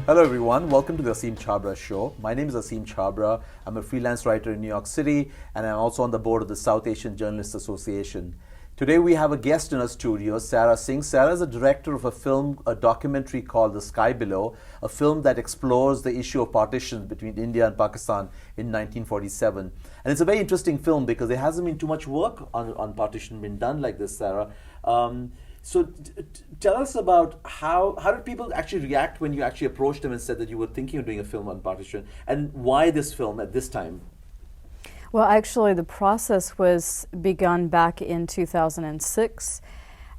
Hello everyone, welcome to the Asim Chabra Show. My name is Asim Chabra. I'm a freelance writer in New York City and I'm also on the board of the South Asian Journalists Association. Today we have a guest in our studio, Sarah Singh. Sarah is a director of a documentary called The Sky Below, a film that explores the issue of partition between India and Pakistan in 1947. And it's a very interesting film because there hasn't been too much work on partition been done like this, Sarah. So tell us about how did people actually react when you actually approached them and said that you were thinking of doing a film on partition, and why this film at this time? Well, actually, the process was begun back in 2006,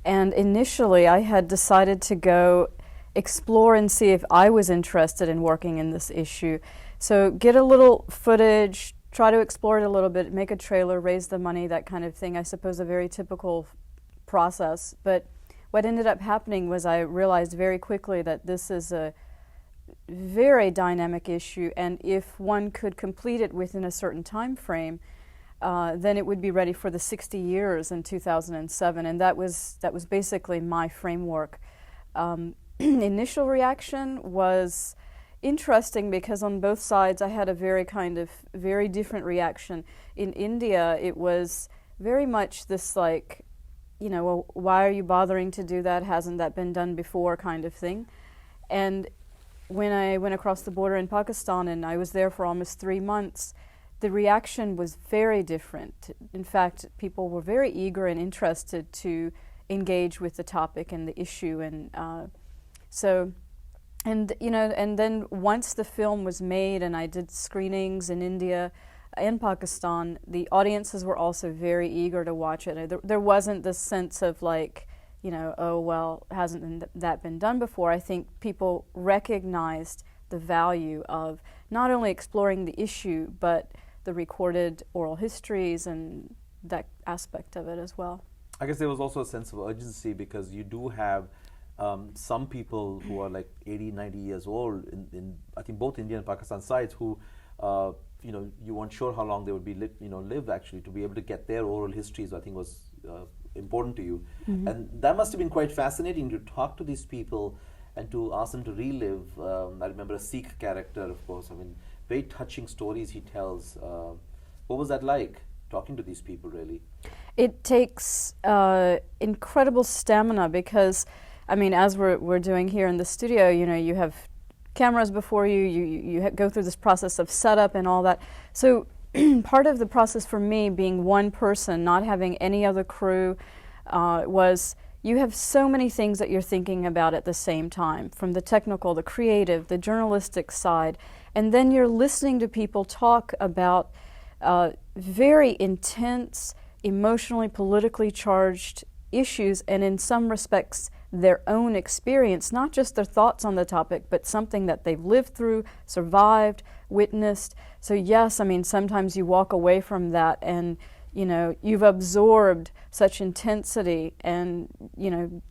and initially I had decided to go explore and see if I was interested in working in this issue. So get a little footage, try to explore it a little bit, make a trailer, raise the money, that kind of thing. I suppose a very typical process, but what ended up happening was I realized very quickly that this is a very dynamic issue, and if one could complete it within a certain time frame, then it would be ready for the 60 years in 2007, and that was basically my framework. Initial reaction was interesting because on both sides I had a very different reaction. In India, it was very much this like, you know, well, why are you bothering to do that? Hasn't that been done before kind of thing? And when I went across the border in Pakistan, and I was there for almost 3 months, the reaction was very different. In fact, people were very eager and interested to engage with the topic and the issue. And and then once the film was made and I did screenings in India and Pakistan, the audiences were also very eager to watch it. There wasn't this sense of like, you know, oh, well, hasn't that been done before? I think people recognized the value of not only exploring the issue, but the recorded oral histories and that aspect of it as well. I guess there was also a sense of urgency because you do have some people who are like 80, 90 years old in I think both India and Pakistan sides who you weren't sure how long they would be live actually to be able to get their oral histories. I think was important to you. Mm-hmm. And that must have been quite fascinating to talk to these people and to ask them to relive. I remember a Sikh character, of course. I mean, very touching stories he tells. What was that like, talking to these people, really? It takes incredible stamina because, I mean, as we're doing here in the studio, you know, you have cameras before you, you go through this process of setup and all that. So part of the process for me, being one person, not having any other crew, was you have so many things that you're thinking about at the same time, from the technical, the creative, the journalistic side, and then you're listening to people talk about very intense, emotionally, politically charged issues, and in some respects their own experience, not just their thoughts on the topic, but something that they've lived through, survived, witnessed. So yes, I mean, sometimes you walk away from that and, you know, you've absorbed such intensity and, you know,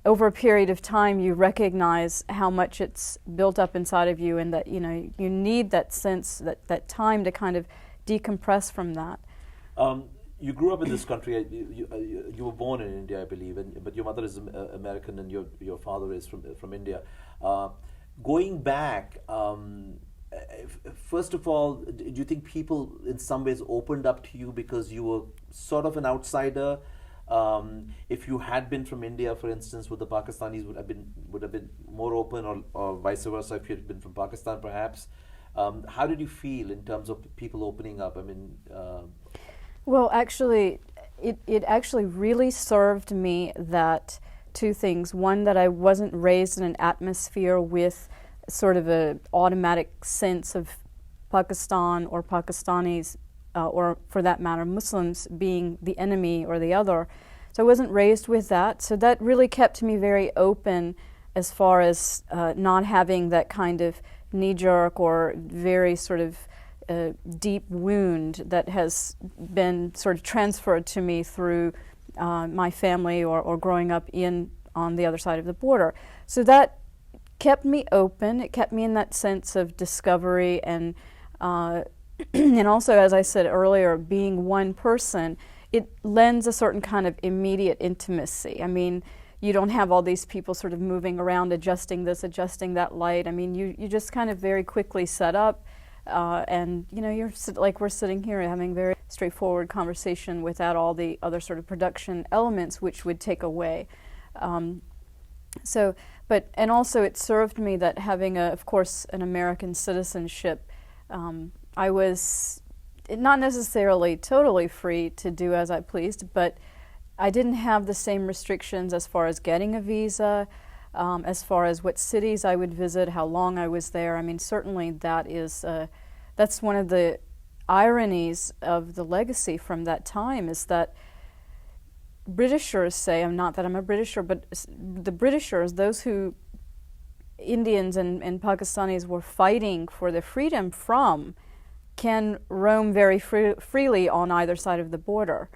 over a period of time you recognize how much it's built up inside of you and that, you know, you need that sense, that time to kind of decompress from that. You grew up in this country. You were born in India, I believe, but your mother is American and your father is from India. Going back, first of all, do you think people in some ways opened up to you because you were sort of an outsider? If you had been from India, for instance, would the Pakistanis would have been more open, or vice versa if you had been from Pakistan, perhaps? How did you feel in terms of people opening up? I mean. Well, actually, it actually really served me that two things. One, that I wasn't raised in an atmosphere with sort of an automatic sense of Pakistan or Pakistanis, or for that matter, Muslims being the enemy or the other. So I wasn't raised with that. So that really kept me very open as far as not having that kind of knee-jerk or very sort of deep wound that has been sort of transferred to me through my family or growing up on the other side of the border. So that kept me open. It kept me in that sense of discovery and and also, as I said earlier, being one person, it lends a certain kind of immediate intimacy. I mean, you don't have all these people sort of moving around, adjusting this, adjusting that light. I mean, you just kind of very quickly set up, and you know, you're like we're sitting here having very straightforward conversation without all the other sort of production elements which would take away. And also it served me that having, of course, an American citizenship, I was not necessarily totally free to do as I pleased, but I didn't have the same restrictions as far as getting a visa, as far as what cities I would visit, how long I was there. I mean, certainly that's one of the ironies of the legacy from that time, is that Britishers say, not that I'm a Britisher, but the Britishers, those who Indians and Pakistanis were fighting for their freedom from, can roam very freely on either side of the border.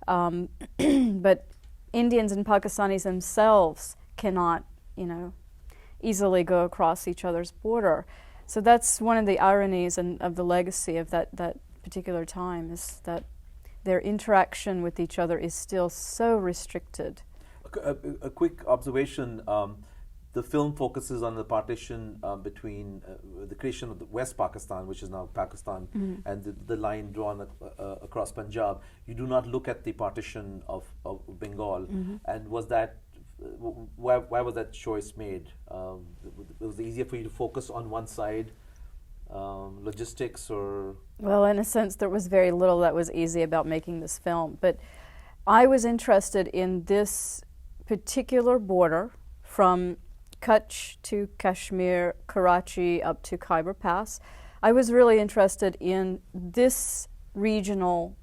But Indians and Pakistanis themselves cannot, easily go across each other's border. So that's one of the ironies of the legacy of that particular time, is that their interaction with each other is still so restricted. A quick observation. The film focuses on the partition between the creation of the West Pakistan, which is now Pakistan, and the line drawn across Punjab. You do not look at the partition of Bengal. And was that, why was that choice made? Was it easier for you to focus on one side? Logistics, or? Well, in a sense, there was very little that was easy about making this film. But I was interested in this particular border from Kutch to Kashmir, Karachi, up to Khyber Pass. I was really interested in this regional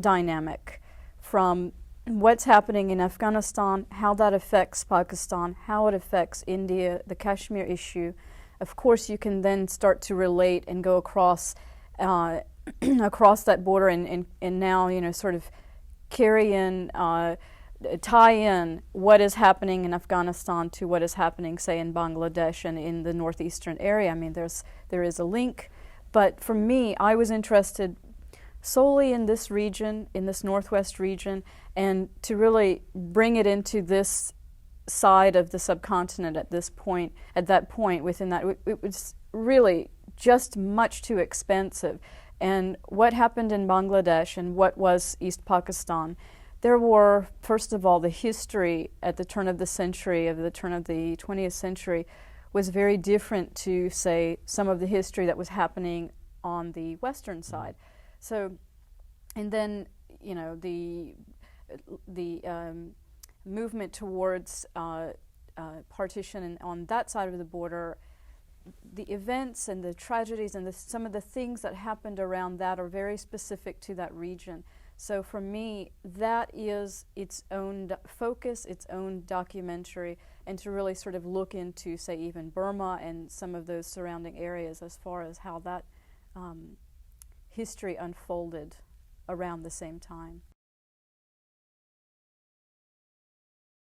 dynamic, from what's happening in Afghanistan, how that affects Pakistan, how it affects India, the Kashmir issue. Of course, you can then start to relate and go across across that border and now, sort of carry in, tie in what is happening in Afghanistan to what is happening, say, in Bangladesh and in the northeastern area. I mean, there is a link. But for me, I was interested solely in this region, in this northwest region, and to really bring it into this side of the subcontinent at that point within that. It was really just much too expensive. And what happened in Bangladesh and what was East Pakistan, there were, first of all, the history at the turn of the 20th century was very different to, say, some of the history that was happening on the western side. So, and then, the movement towards partition and on that side of the border, the events and the tragedies and some of the things that happened around that are very specific to that region. So for me, that is its own focus, its own documentary, and to really sort of look into, say, even Burma and some of those surrounding areas as far as how that history unfolded around the same time.